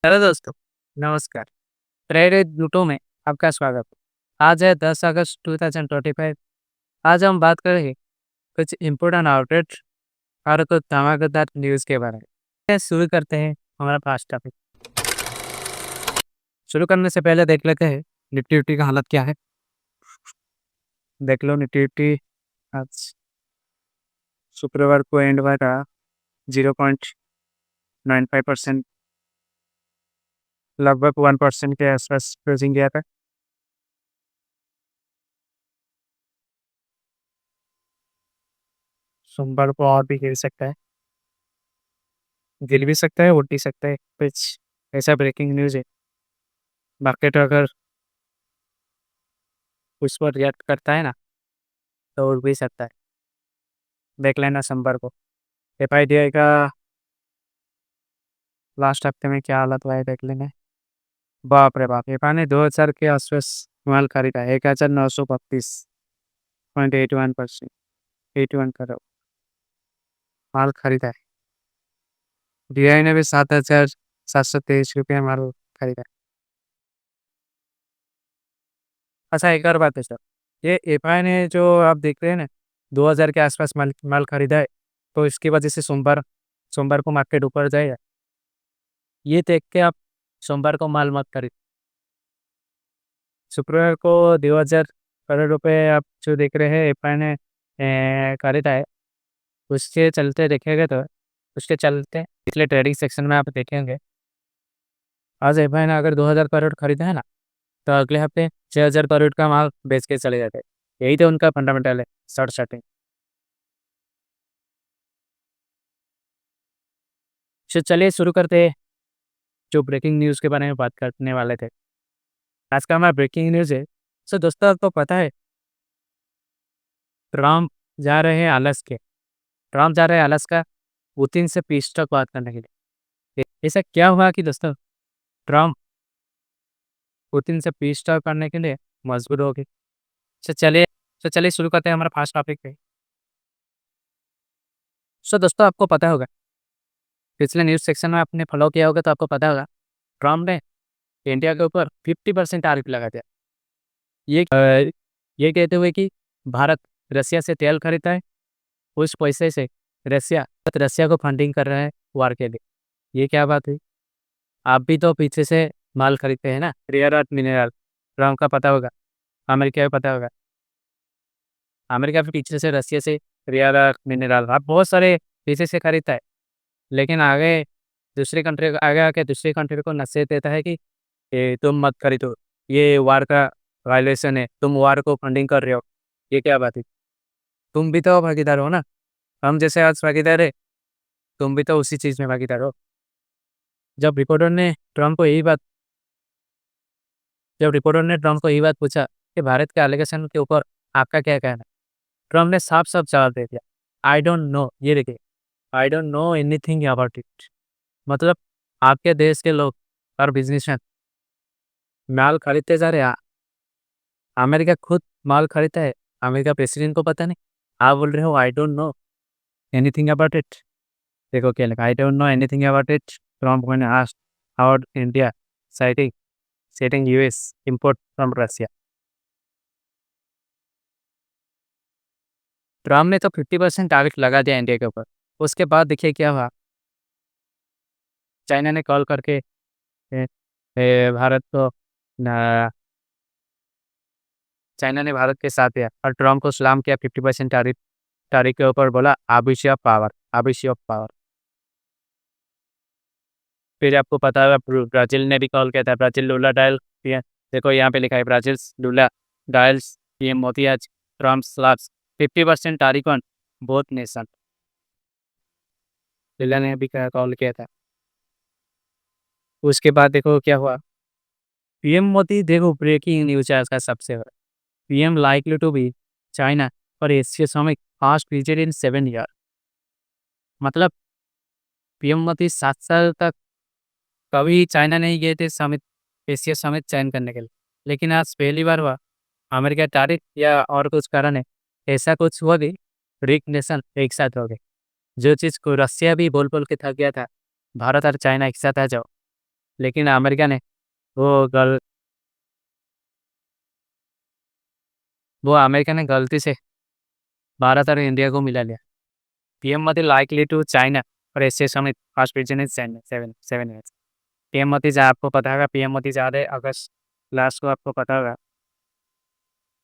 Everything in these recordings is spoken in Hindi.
हेलो दोस्तों, नमस्कार। ट्रेड लूटो में आपका स्वागत है। आज है 10 अगस्त 2025। आज हम बात करेंगे कुछ इम्पोर्टेंट अपडेट और कुछ धमाकेदार न्यूज़ के बारे में। शुरू करते हैं हमारा फर्स्ट टॉपिक। शुरू करने से पहले देख लेते हैं निफ्टी उफ्टी का हालत क्या है। देख लो निफ्टी उफ्टी आज शुक्रवार को एंड हुआ था 0.95%, लगभग 1% के आसपास क्लोजिंग गया था। सोमवार को और भी गिर सकता है, गिर भी सकता है, उठ भी सकता है। कुछ ऐसा ब्रेकिंग न्यूज़ है। मार्केट अगर उस पर रिएक्ट करता है ना, तो उड़ भी सकता है। देख लेना सोमवार को। एफआईडीआई का लास्ट हफ्ते में क्या हालत हुआ है देख लेना। बाप रे बाप, एफआई ने 2000 के आसपास माल खरीदा है, 1932.81%, 81 करोड़ माल खरीदा है। डीआई ने भी 7723 रुपये माल खरीदा है। अच्छा, एक और बात है सर, ये एफआई ने जो आप देख रहे हैं ना, 2000 के आसपास माल माल खरीदा है, तो इसकी वजह से सोमवार सोमवार को मार्केट ऊपर जाएगा। ये देख के आप सोमवार को माल मत खरीद। शुक्रवार को 2000 करोड़ रुपए आप जो देख रहे हैं एफआई ने खरीदा है, उसके चलते देखेंगे तो उसके चलते पिछले ट्रेडिंग सेक्शन में आप देखेंगे, आज एफआई ने अगर 2000 करोड़ खरीदा है ना, तो अगले हफ्ते 6000 करोड़ का माल बेच के चले जाते हैं। यही तो उनका फंडामेंटल है, शॉर्ट सर्टिंग। तो चलिए शुरू करते हैं, जो ब्रेकिंग न्यूज़ के बारे में बात करने वाले थे। आज का हमारा ब्रेकिंग न्यूज़ है। सो दोस्तों, आपको पता है ट्रम्प जा रहे हैं अलास्का। ट्रम्प जा रहे हैं अलास्का पुतिन से पीस तक बात करने के लिए। ऐसा क्या हुआ कि दोस्तों ट्रम्प पुतिन से पीस टॉक करने के लिए मजबूर हो गए। तो चलिए तो चलिए शुरू करते हैं हमारा फर्स्ट टॉपिक पे। सो दोस्तों, आपको पता होगा, पिछले न्यूज़ सेक्शन में आपने फॉलो किया होगा तो आपको पता होगा, ट्रम्प ने इंडिया के ऊपर 50% टैरिफ लगा दिया। ये कहते हुए कि भारत रसिया से तेल खरीदता है, उस पैसे से रसिया रसिया को फंडिंग कर रहा है वार के लिए। ये क्या बात हुई? आप भी तो पीछे से माल खरीदते हैं ना, रेयर अर्थ मिनरल। ट्रम्प का पता होगा, अमेरिका का पता होगा। अमेरिका भी पीछे से रसिया से रेयर अर्थ मिनरल आप बहुत सारे पीछे से खरीदता है, लेकिन आगे दूसरी कंट्री आगे आके दूसरी कंट्री को नसीहत देता है कि ये तुम मत खरीदो, ये वार का वायलेशन है, तुम वार को फंडिंग कर रहे हो। ये क्या बात है? तुम भी तो भागीदार हो ना, हम जैसे आज भागीदार है, तुम भी तो उसी चीज़ में भागीदार हो। जब रिपोर्टर ने ट्रम्प को यही बात जब रिपोर्टर ने ट्रम्प को यही बात पूछा कि भारत के एलिगेशन के ऊपर आपका क्या कहना है, ट्रम्प ने साफ साफ जवाब दे दिया, आई डोंट नो। ये देखिए, आई don't know anything about it. मतलब आपके देश के लोग और बिजनेसमैन माल खरीदते जा रहे हैं। अमेरिका खुद माल खरीदता है, अमेरिका प्रेसिडेंट को पता नहीं, आप बोल रहे हो I don't know anything about it. देखो क्या लिखा, I don't know anything about it. Trump when asked about India citing setting US import from Russia. Trump ने तो 50% टैरिफ लगा दिया इंडिया के ऊपर। उसके बाद देखिए क्या हुआ, चाइना ने कॉल करके ए, भारत को न- चाइना ने भारत के साथ दिया और ट्रम्प को सलाम किया। 50% टैरिफ टैरिफ के ऊपर बोला आबिशी ऑफ पावर, आबिशी ऑफ पावर। फिर आपको पता है ब्राज़ील ने भी कॉल किया था, ब्राज़ील लूला डायल किया। देखो यहाँ पे लिखा है Brazil Lula dials PM Modi आज Trump slaps 50% tariff on both nation. Lula ने भी कॉल किया था। उसके बाद देखो क्या हुआ, पीएम मोदी देखो ब्रेकिंग न्यूज़ है इसका सबसे बड़ा। PM likely to be China और Asia summit first visit in 7 year. मतलब पीएम मोदी 7 साल तक कभी चाइना नहीं गए थे समिट, एशिया समिट चयन करने के लिए, लेकिन आज पहली बार हुआ। अमेरिका तारीख या और कुछ कारण है, ऐसा कुछ हुआ कि रिक नेशन एक साथ हो गए। जो चीज़ को रसिया भी बोल बोल के थक गया था, भारत और चाइना एक साथ आ जाओ, लेकिन अमेरिका ने वो गल वो अमेरिका ने गलती से भारत और इंडिया को मिला लिया। PM Modi likely to China और Asia summit first vision is China 7 years. PM Modi आपको पता होगा, पीएम मोदी जा रहे अगस्त लास्ट को, आपको पता होगा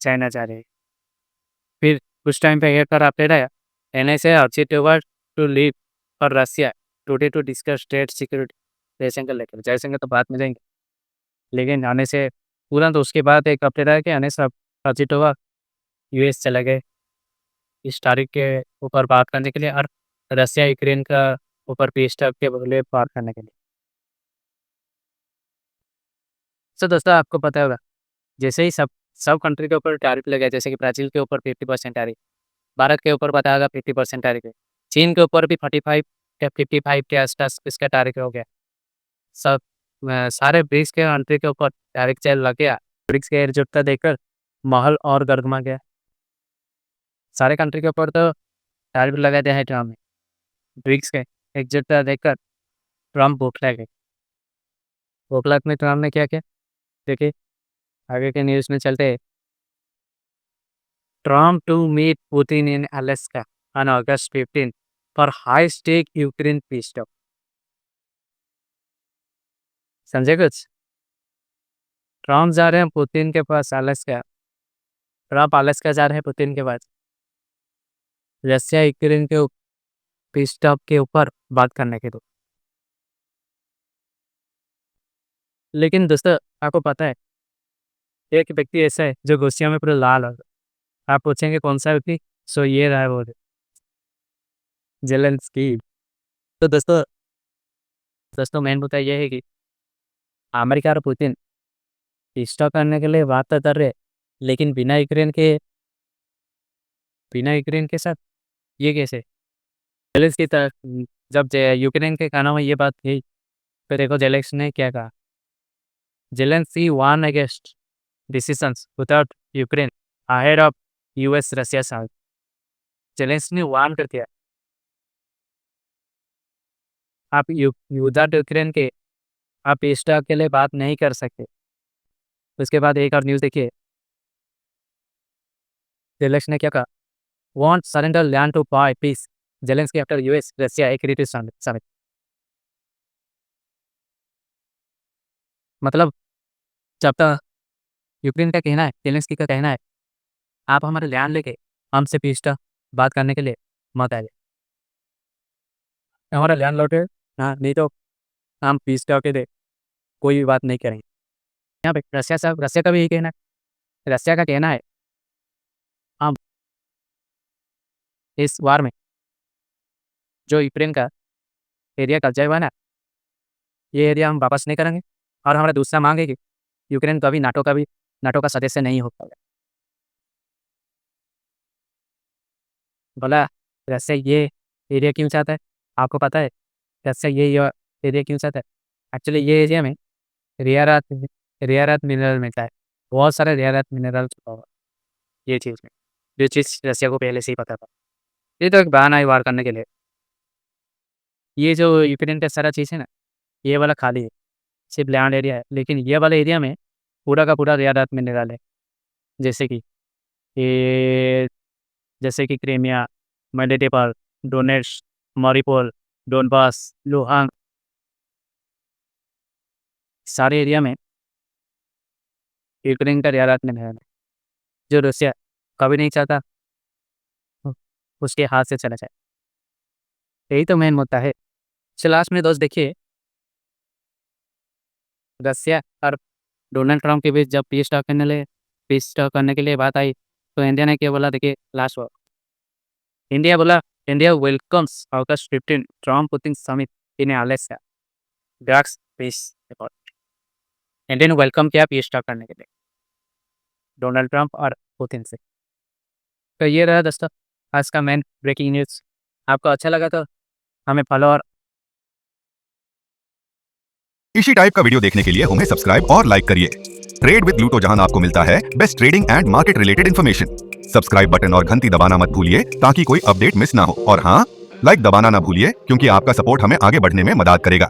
चाइना जा रहे। फिर कुछ टाइम पे एक अपडेट आया, NSA अर्जित टू लीव और Russia today to discuss state security. Jaishankar लेकर जयशंकर तो बात में जाएंगे, लेकिन आने से तुरंत उसके बाद एक अपडेट आया कि NSA अर्जित US चले गए इस तारीख के ऊपर बात करने के लिए, और रशिया यूक्रेन का ऊपर पीस टॉक के बदले बात करने के लिए। तो दोस्तों आपको पता होगा, जैसे ही सब कंट्री के ऊपर टैरिफ लगे, जैसे कि ब्राज़ील के ऊपर 50% टैरिफ, भारत के ऊपर पता होगा 50% टैरिफ है, चीन के ऊपर भी 45 या 55 के आसपास इसका टैरिफ हो गया। सब सारे ब्रिक्स के कंट्री के ऊपर टैरिफ चल लग गया। ब्रिक्स के एकजुटता देखकर माहौल और गर्मा गया। सारे कंट्री के ऊपर तो टैरिफ लगा दिया है ट्रम्प ने। ब्रिक्स के एकजुटता देखकर ट्रम्प बौखला गए। बौखलाहट में ट्रम्प ने क्या किया, देखिए आगे के न्यूज़ में चलते हैं। Trump to meet Putin in Alaska on August 15 for high stake Ukraine peace talk. समझे कुछ? ट्रम्प जा रहे हैं पुतिन के पास अलास्का, ट्रम्प अलास्का जा रहे हैं पुतिन के पास, रशिया यूक्रेन के पीस टॉक के ऊपर बात करने के लिए। लेकिन दोस्तों आपको पता है, एक व्यक्ति ऐसा है जो गुस्से में पूरा लाल हो। आप पूछेंगे कौन सा व्यक्ति, सो ये रहा है वो जेलेंस्की। तो दोस्तों मेन मुद्दा ये है कि अमेरिका और पुतिन स्टॉक करने के लिए बात तो कर रहे, लेकिन बिना यूक्रेन के साथ ये कैसे? जेलेंस्की तरफ जब यूक्रेन के कानों में ये बात थी, तो देखो जेलेंस्की ने क्या कहा। Zelensky warn against decisions without Ukraine ahead of US Russia साथ। जेलेंस्की ने वार्न कर दिया, आप विदाउट यूक्रेन के आप स्टॉक के लिए बात नहीं कर सकते। उसके बाद एक और न्यूज़ देखिए, जेलेंस्की ने क्या कहा, won't surrender land to buy peace. Zelensky after US Russia accredit summit. मतलब जब तक यूक्रेन का कहना है, जेलेंस्की का कहना है, आप हमारे लैंड लेके हमसे पीस टॉक बात करने के लिए मत आइए, हमारा लैंड लौटे, हाँ नहीं तो हम पीस टॉक के दे कोई भी बात नहीं करेंगे। यहाँ पे रशिया का भी यही कहना है। रशिया का कहना है हम इस वार में जो यूक्रेन का एरिया कब्जा हुआ ना, ये एरिया हम वापस नहीं करेंगे, और हमारा दूसरा मांग है कि यूक्रेन कभी नाटो का सदस्य नहीं हो पाएगा। बोला रशिया ये एरिया क्यों चाहता है, आपको पता है रशिया ये एरिया क्यों चाहता है? एक्चुअली ये एरिया में रेयर अर्थ मिनरल मिलता है, बहुत सारे रेयर अर्थ मिनरल ये चीज़ में, जो चीज़ रशिया को पहले से ही पता था। ये तो एक बहाना है वार करने के लिए। ये जो यूक्रेन का सारा चीज़ है ना, ये वाला खाली है, सिर्फ लैंड एरिया है, लेकिन ये वाले एरिया में पूरा का पूरा रेयर अर्थ मिनरल है, जैसे कि ये Crimea, Melitopol, Donetsk, Mariupol, Donbas, Luhansk, सारे एरिया में यूक्रेन का रेयर अर्थ मिनरल है, जो रशिया कभी नहीं चाहता उसके हाथ से चला जाए। यही तो मेन मुद्दा है। चलो लास्ट में दोस्त देखिए, रशिया और डोनाल्ड ट्रम्प के बीच जब पीस टॉक करने के लिए बात आई, तो इंडिया ने क्या बोला, देखिए लास्ट वो इंडिया बोला, India welcomes August 15 Trump Putin summit in Alaska drugs peace report. India ने वेलकम किया पीस टॉक करने के लिए डोनाल्ड ट्रम्प और पुतिन से। तो ये रहा दोस्तों आज का मेन ब्रेकिंग न्यूज़। आपको अच्छा लगा तो हमें फॉलो और इसी टाइप का वीडियो देखने के लिए हमें सब्सक्राइब और लाइक करिए। ट्रेड विद प्लूटो, जहां आपको मिलता है best trading and market related information. Subscribe button और घंटी दबाना मत भूलिए ताकि कोई अपडेट मिस ना हो, और हाँ, लाइक दबाना ना भूलिए क्योंकि आपका सपोर्ट हमें आगे बढ़ने में मदद करेगा।